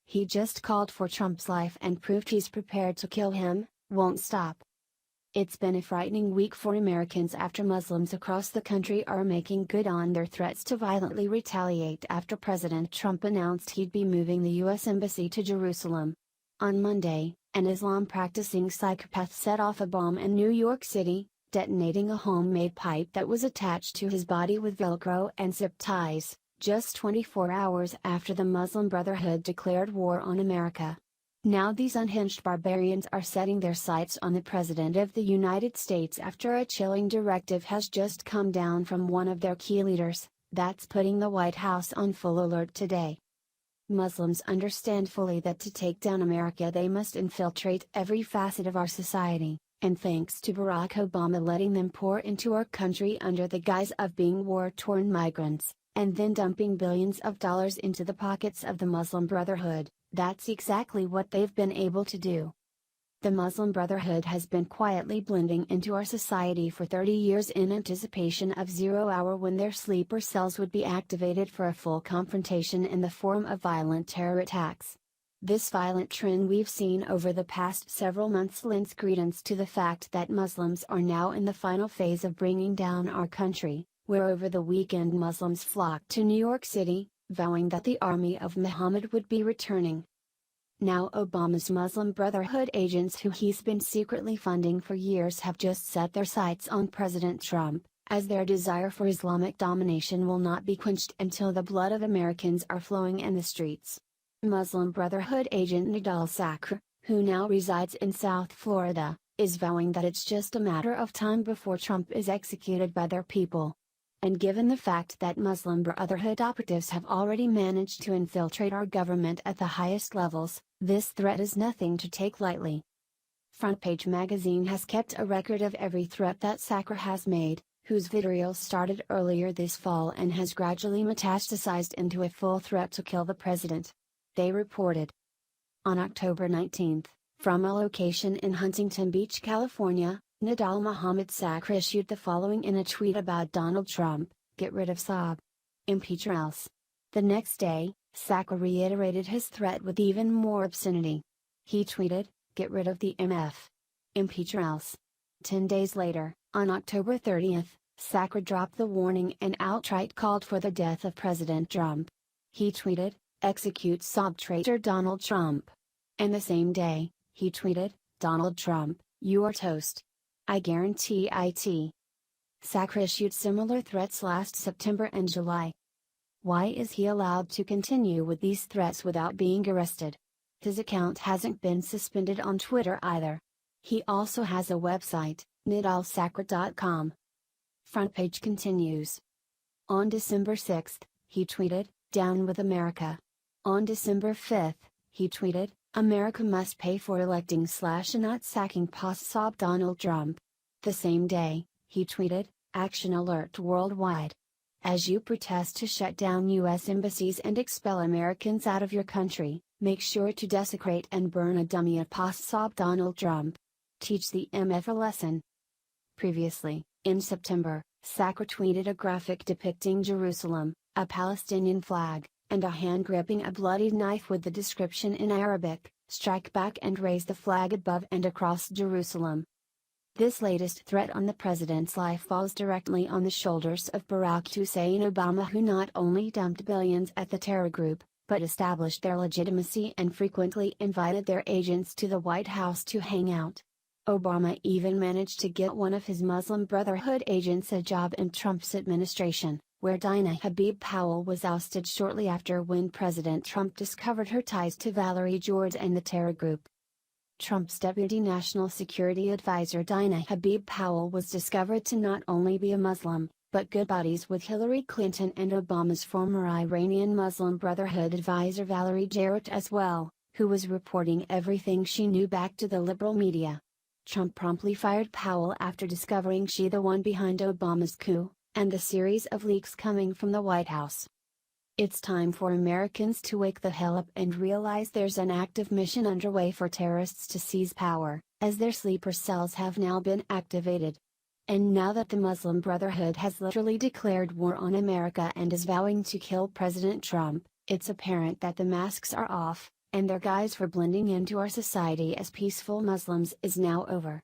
he just called for Trump's life and proved he's prepared to kill him, won't stop. It's been a frightening week for Americans after Muslims across the country are making good on their threats to violently retaliate after President Trump announced he'd be moving the U.S. Embassy to Jerusalem. On Monday, an Islam-practicing psychopath set off a bomb in New York City, detonating a homemade pipe that was attached to his body with Velcro and zip ties, just 24 hours after the Muslim Brotherhood declared war on America. Now these unhinged barbarians are setting their sights on the President of the United States after a chilling directive has just come down from one of their key leaders, that's putting the White House on full alert today. Muslims understand fully that to take down America they must infiltrate every facet of our society, and thanks to Barack Obama letting them pour into our country under the guise of being war-torn migrants, and then dumping billions of dollars into the pockets of the Muslim Brotherhood, that's exactly what they've been able to do. The Muslim Brotherhood has been quietly blending into our society for 30 years in anticipation of 0 hour when their sleeper cells would be activated for a full confrontation in the form of violent terror attacks. This violent trend we've seen over the past several months lends credence to the fact that Muslims are now in the final phase of bringing down our country, where over the weekend Muslims flocked to New York City, vowing that the army of Muhammad would be returning. Now Obama's Muslim Brotherhood agents who he's been secretly funding for years have just set their sights on President Trump, as their desire for Islamic domination will not be quenched until the blood of Americans are flowing in the streets. Muslim Brotherhood agent Nidal Sakhr, who now resides in South Florida, is vowing that it's just a matter of time before Trump is executed by their people. And given the fact that Muslim Brotherhood operatives have already managed to infiltrate our government at the highest levels, this threat is nothing to take lightly. Front Page magazine has kept a record of every threat that Sakhr has made, whose vitriol started earlier this fall and has gradually metastasized into a full threat to kill the president. They reported. On October 19, from a location in Huntington Beach, California, Nidal Mohammed Sakhr issued the following in a tweet about Donald Trump: "Get rid of Saab. Impeach or else." The next day, Sakhr reiterated his threat with even more obscenity. He tweeted, "Get rid of the MF. Impeach or else." 10 days later, on October 30, Sakhr dropped the warning and outright called for the death of President Trump. He tweeted, "Execute Saab traitor Donald Trump." And the same day, he tweeted, "Donald Trump, you are toast. I guarantee it." Sakhr issued similar threats last September and July. Why is he allowed to continue with these threats without being arrested? His account hasn't been suspended on Twitter either. He also has a website, nidalsakhr.com. Front Page continues. On December 6, he tweeted, "Down with America." On December 5, he tweeted, "America must pay for electing / not sacking Saab Donald Trump." The same day, he tweeted, "Action alert worldwide. As you protest to shut down U.S. embassies and expel Americans out of your country, make sure to desecrate and burn a dummy of Saab Donald Trump. Teach the MF a lesson." Previously, in September, Sakhr tweeted a graphic depicting Jerusalem, a Palestinian flag, and a hand gripping a bloodied knife with the description in Arabic, "Strike back and raise the flag above and across Jerusalem." This latest threat on the president's life falls directly on the shoulders of Barack Hussein Obama, who not only dumped billions at the terror group, but established their legitimacy and frequently invited their agents to the White House to hang out. Obama even managed to get one of his Muslim Brotherhood agents a job in Trump's administration, where Dinah Habib Powell was ousted shortly after when President Trump discovered her ties to Valerie Jordan and the terror group. Trump's Deputy National Security Advisor Dinah Habib Powell was discovered to not only be a Muslim, but good buddies with Hillary Clinton and Obama's former Iranian Muslim Brotherhood advisor Valerie Jarrett as well, who was reporting everything she knew back to the liberal media. Trump promptly fired Powell after discovering she the one behind Obama's coup, and the series of leaks coming from the White House. It's time for Americans to wake the hell up and realize there's an active mission underway for terrorists to seize power, as their sleeper cells have now been activated. And now that the Muslim Brotherhood has literally declared war on America and is vowing to kill President Trump, it's apparent that the masks are off, and their guise for blending into our society as peaceful Muslims is now over.